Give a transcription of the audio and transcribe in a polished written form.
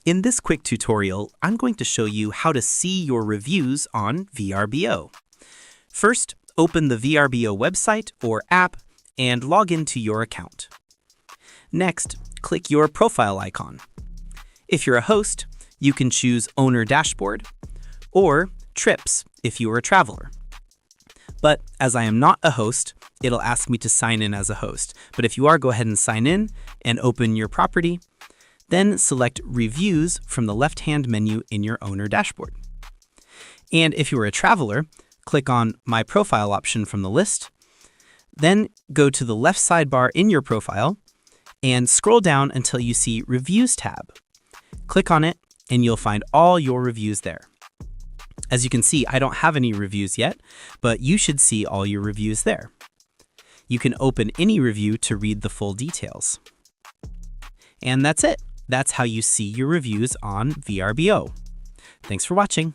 In this quick tutorial, I'm going to show you how to see your reviews on VRBO. First, open the VRBO website or app and log into your account. Next, click your profile icon. If you're a host, you can choose Owner Dashboard or Trips if you are a traveler. But as I am not a host, it'll ask me to sign in as a host. But if you are, go ahead and sign in and open your property. Then select Reviews from the left-hand menu in your Owner Dashboard. And if you are a traveler, click on My Profile option from the list. Then go to the left sidebar in your profile and scroll down until you see Reviews tab. Click on it and you'll find all your reviews there. As you can see, I don't have any reviews yet, but you should see all your reviews there. You can open any review to read the full details. And that's it. That's how you see your reviews on VRBO. Thanks for watching.